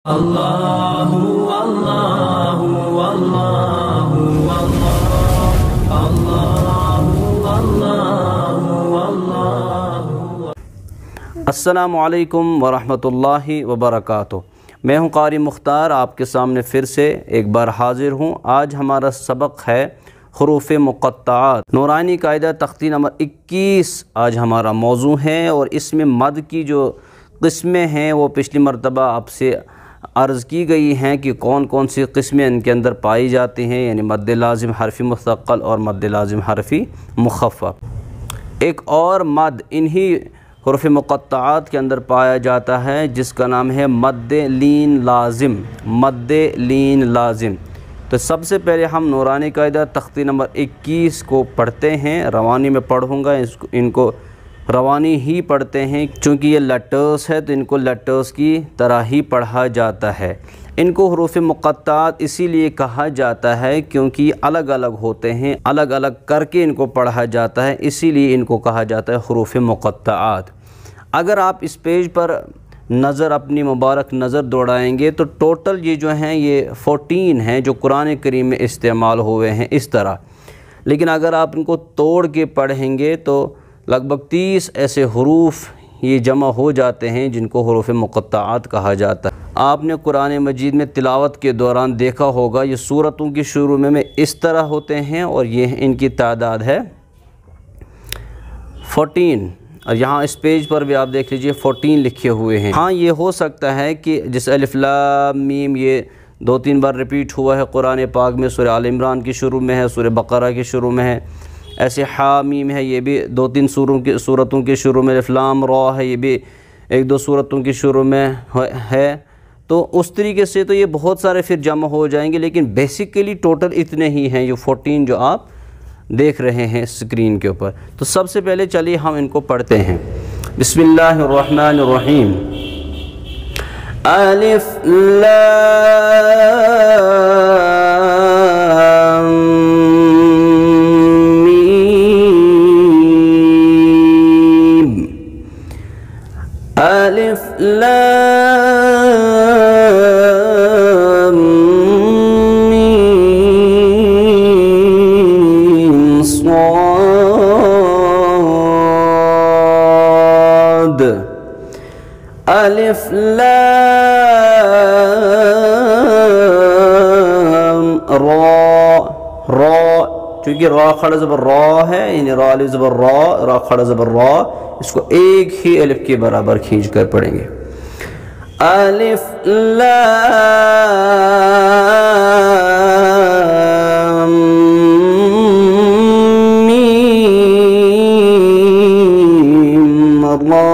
اللہ اللہ اللہ اللہ۔ السلام علیکم ورحمۃ اللہ وبرکاتہ۔ میں ہوں قاری مختار، آپ کے سامنے پھر سے ایک بار حاضر ہوں۔ آج ہمارا سبق ہے حروف مقطعات، نورانی قاعدہ تختی نمبر 21 آج ہمارا موضوع ہے، اور اس میں مد کی جو قسمیں ہیں وہ پچھلی مرتبہ آپ سے عرض کی گئی ہیں کہ کون کون سی قسمیں ان کے اندر پائی جاتی ہیں، یعنی مد لازم حرفی مثقل اور مد لازم حرفی مخفف۔ ایک اور مد انہی حروف مقطعات کے اندر پایا جاتا ہے جس کا نام ہے مد لین لازم، مد لین لازم۔ تو سب سے پہلے ہم نورانی قاعدہ تختی نمبر 21 کو پڑھتے ہیں، روانی میں پڑھوں گا، ان کو روانی ہی پڑھتے ہیں چونکہ یہ لیٹرز ہے تو ان کو لیٹرز کی طرح ہی پڑھا جاتا ہے۔ ان کو حروف مقطعات اسی لیے کہا جاتا ہے کیونکہ یہ الگ الگ ہوتے ہیں، الگ الگ کر کے ان کو پڑھا جاتا ہے، اسی لیے ان کو کہا جاتا ہے حروف مقطعات۔ اگر آپ اس پیج پر نظر اپنی مبارک نظر دوڑائیں گے تو ٹوٹل یہ جو ہیں یہ 14 ہیں جو قرآن کریم میں استعمال ہوئے ہیں اس طرح، لیکن اگر آپ ان کو توڑ کے پڑھیں گے تو لگ بھگ 30 ایسے حروف یہ جمع ہو جاتے ہیں جن کو حروف مقطعات کہا جاتا ہے۔ آپ نے قرآن مجید میں تلاوت کے دوران دیکھا ہوگا یہ سورتوں کی شروع میں اس طرح ہوتے ہیں، اور یہ ان کی تعداد ہے 14، اور یہاں اس پیج پر بھی آپ دیکھ لیجئے 14 لکھے ہوئے ہیں۔ ہاں یہ ہو سکتا ہے کہ جس الف لام میم یہ 2-3 بار ریپیٹ ہوا ہے قرآن پاک میں، سورہ آل عمران کی شروع میں ہے، سورہ بقرہ کی شروع میں ہے، ایسے حامیم ہے یہ بھی 2-3 صورتوں کے شروع میں، الف لام را ہے یہ بھی 1-2 صورتوں کی شروع میں ہے، تو اس طریقے سے تو یہ بہت سارے پھر جمع ہو جائیں گے، لیکن بیسیکلی ٹوٹل اتنے ہی ہیں یہ 14 جو آپ دیکھ رہے ہیں اسکرین کے اوپر۔ تو سب سے پہلے چلیے ہم ان کو پڑھتے ہیں۔ بسم اللہ الرحمن الرحیم۔ الف لام میم، الف لام میم صاد، الف لام را، را چونکہ را کھڑا زبر را ہے، یعنی را الف زبر را، را کھڑا زبر را، اس کو ایک ہی الف کے برابر کھینچ کر پڑھیں گے۔ الف لام میم را،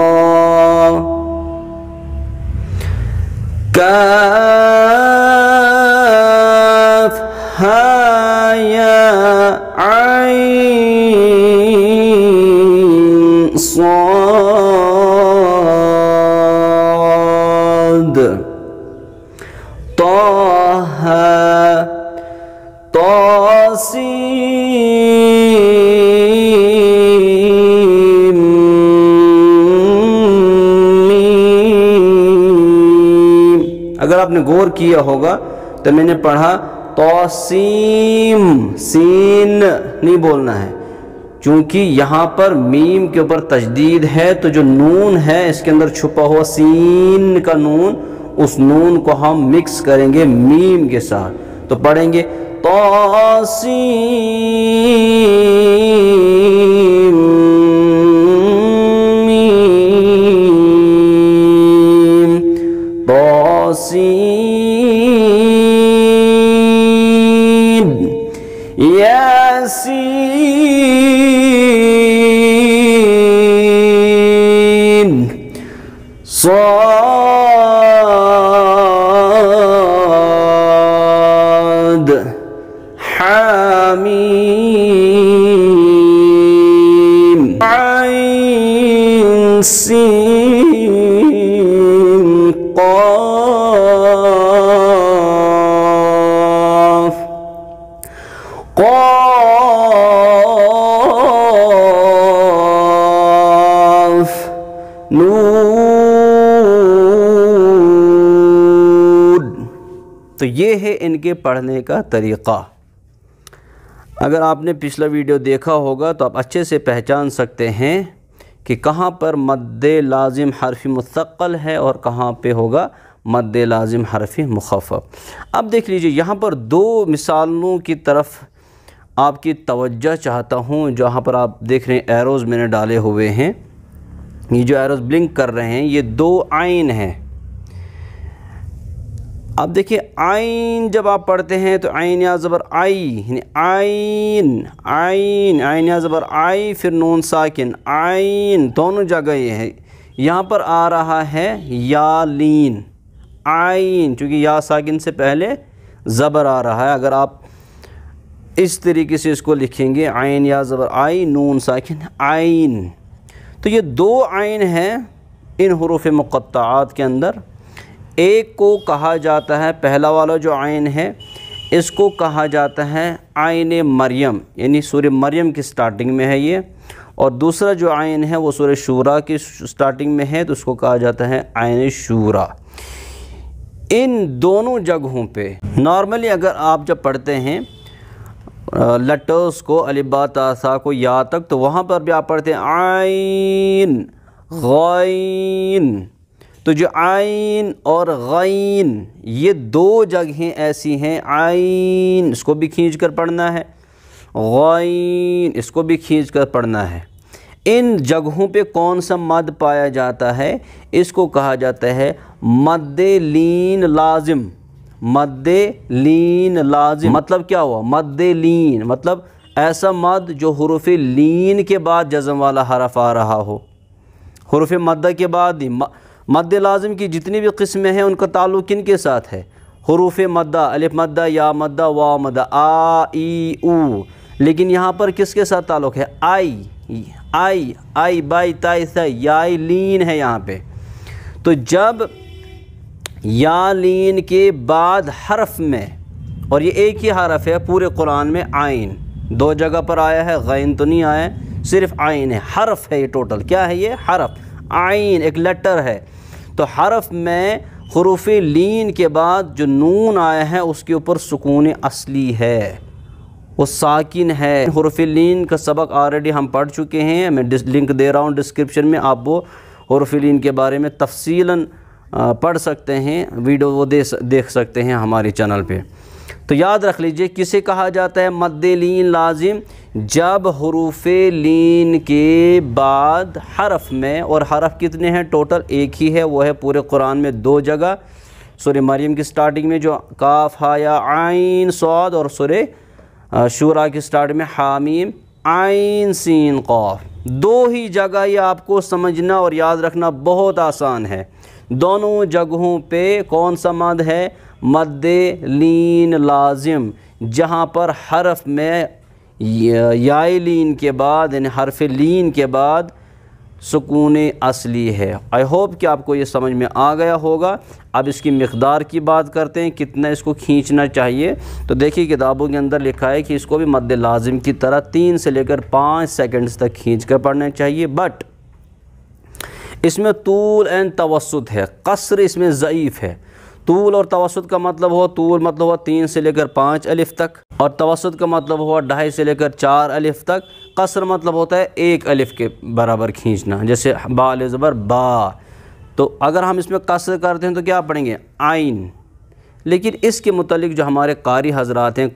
کاف ہا یا عین صاد، طه طاسیم میم۔ اگر آپ نے غور کیا ہوگا تو میں نے پڑھا توسیم، سین نہیں بولنا ہے چونکہ یہاں پر میم کے اوپر تشدید ہے، تو جو نون ہے اس کے اندر چھپا ہوا سین کا نون، اس نون کو ہم مکس کریں گے میم کے ساتھ، تو پڑھیں گے توسیم میم، توسین، یاسین، صاد، حامیم، عین سین قاف، قاف تو یہ ہے ان کے پڑھنے کا طریقہ۔ اگر آپ نے پچھلا ویڈیو دیکھا ہوگا تو آپ اچھے سے پہچان سکتے ہیں کہ کہاں پر مد لازم حرف مثقل ہے اور کہاں پہ ہوگا مد لازم حرف مخفف۔ اب دیکھ لیجئے یہاں پر دو مثالوں کی طرف آپ کی توجہ چاہتا ہوں۔ جہاں پر آپ دیکھ رہے ہیں ایروز میں نے ڈالے ہوئے ہیں، یہ جو ایروز بلنک کر رہے ہیں یہ دو عین ہیں۔ اب دیکھیں عین جب آپ پڑھتے ہیں تو عین یا زبر آئی، یعنی عین عین، عین یا زبر آئی، پھر نون ساکن عین، دونوں جگہ یہ ہے۔ یہاں پر آ رہا ہے یا لین، عین، چونکہ یا ساکن سے پہلے زبر آ رہا ہے۔ اگر آپ اس طریقے سے اس کو لکھیں گے عین یا زبر آئی، نون ساکن عین، تو یہ دو عین ہیں ان حروف مقطعات کے اندر۔ ایک کو کہا جاتا ہے، پہلا والا جو عین ہے اس کو کہا جاتا ہے عین مریم، یعنی سورہ مریم کی سٹارٹنگ میں ہے یہ، اور دوسرا جو عین ہے وہ سورہ شورا کی سٹارٹنگ میں ہے تو اس کو کہا جاتا ہے عین شورا۔ ان دونوں جگہوں پہ نارملی اگر آپ جب پڑھتے ہیں لیٹرز کو، الف با تا ثا کو یا تک، تو وہاں پر بھی آپ پڑھتے ہیں عین غین، تو جو عین اور غین یہ دو جگہیں ایسی ہیں، عین اس کو بھی کھینچ کر پڑھنا ہے، غین اس کو بھی کھینچ کر پڑھنا ہے۔ ان جگہوں پہ کون سا مد پایا جاتا ہے؟ اس کو کہا جاتا ہے مد لین لازم۔ مد لین لازم مطلب کیا ہوا؟ مد لین مطلب ایسا مد جو حروف لین کے بعد جزم والا حرف آ رہا ہو، حروف مدہ کے بعد ہی۔ مد لازم کی جتنی بھی قسمیں ہیں ان کا تعلق کن کے ساتھ ہے؟ حروف مدہ، الف مدہ، یا مدہ، واو مدہ، آ ای او، لیکن یہاں پر کس کے ساتھ تعلق ہے؟ آئی آئی آئی بائی تائی سا، یا لین ہے یہاں پہ۔ تو جب یا لین کے بعد حرف میں، اور یہ ایک ہی حرف ہے پورے قرآن میں، عین، دو جگہ پر آیا ہے، غین تو نہیں آیا ہے، صرف عین ہے، حرف ہے یہ ٹوٹل، کیا ہے یہ؟ حرف، عین ایک لیٹر ہے۔ تو حرف میں حروف لین کے بعد جو نون آیا ہے اس کے اوپر سکون اصلی ہے، وہ ساکن ہے۔ حروف لین کا سبق آلریڈی ہم پڑھ چکے ہیں، میں لنک دے رہا ہوں ڈسکرپشن میں، آپ وہ حروف لین کے بارے میں تفصیلاً پڑھ سکتے ہیں، ویڈیو وہ دیکھ سکتے ہیں ہمارے چینل پہ۔ تو یاد رکھ لیجئے کسے کہا جاتا ہے مد لین لازم؟ جب حروف لین کے بعد حرف میں، اور حرف کتنے ہیں ٹوٹل؟ ایک ہی ہے، وہ ہے پورے قرآن میں دو جگہ، سورہ مریم کی سٹارٹنگ میں جو کاف ہا یا عین صاد، اور سورہ شورا کی سٹارٹ میں حامیم عین سین قاف۔ دو ہی جگہ یہ آپ کو سمجھنا اور یاد رکھنا بہت آسان ہے۔ دونوں جگہوں پہ کون سا مد ہے؟ مد لین لازم، جہاں پر حرف میں یا لین کے بعد، یعنی حرف لین کے بعد سکون اصلی ہے۔ آئی ہوپ کہ آپ کو یہ سمجھ میں آ گیا ہوگا۔ اب اس کی مقدار کی بات کرتے ہیں، کتنا اس کو کھینچنا چاہیے۔ تو دیکھیے کتابوں کے اندر لکھا ہے کہ اس کو بھی مد لازم کی طرح 3 سے لے کر 5 سیکنڈز تک کھینچ کر پڑھنا چاہیے، بٹ اس میں طول اینڈ توسط ہے، قصر اس میں ضعیف ہے۔ طول اور توسط کا مطلب ہوا، طول مطلب ہوا 3 سے لے کر 5 الف تک، اور توسط کا مطلب ہوا 2.5 سے لے کر 4 الف تک۔ قصر مطلب ہوتا ہے 1 الف کے برابر کھینچنا، جیسے با زبر با۔ تو اگر ہم اس میں قصر کرتے ہیں تو کیا پڑھیں گے؟ عین۔ لیکن اس کے متعلق جو ہمارے قاری حضرات ہیں،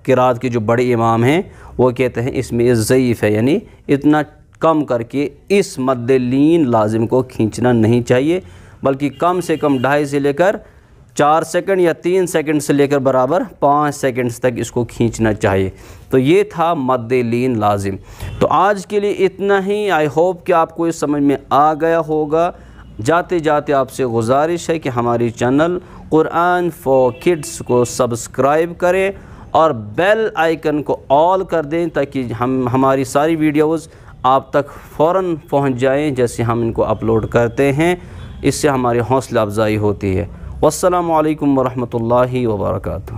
قرات کے جو بڑے امام ہیں، وہ کہتے ہیں اس میں یہ ضعیف ہے، یعنی اتنا کم کر کے اس مد لین لازم کو کھینچنا نہیں چاہیے، بلکہ کم سے کم 2.5 سے لے کر 4 سیکنڈ یا 3 سیکنڈ سے لے کر برابر 5 سیکنڈز تک اس کو کھینچنا چاہیے۔ تو یہ تھا مد لین لازم۔ تو آج کے لیے اتنا ہی۔ آئی ہوپ کہ آپ کو یہ سمجھ میں آ گیا ہوگا۔ جاتے جاتے آپ سے گزارش ہے کہ ہماری چینل قرآن فار کڈس کو سبسکرائب کریں اور بیل آئیکن کو آل کر دیں، تاکہ ہماری ساری ویڈیوز آپ تک فوراً پہنچ جائیں جیسے ہم ان کو اپلوڈ کرتے ہیں۔ اس سے ہماری حوصلہ افزائی ہوتی ہے۔ والسلام علیکم ورحمۃ اللہ وبرکاتہ۔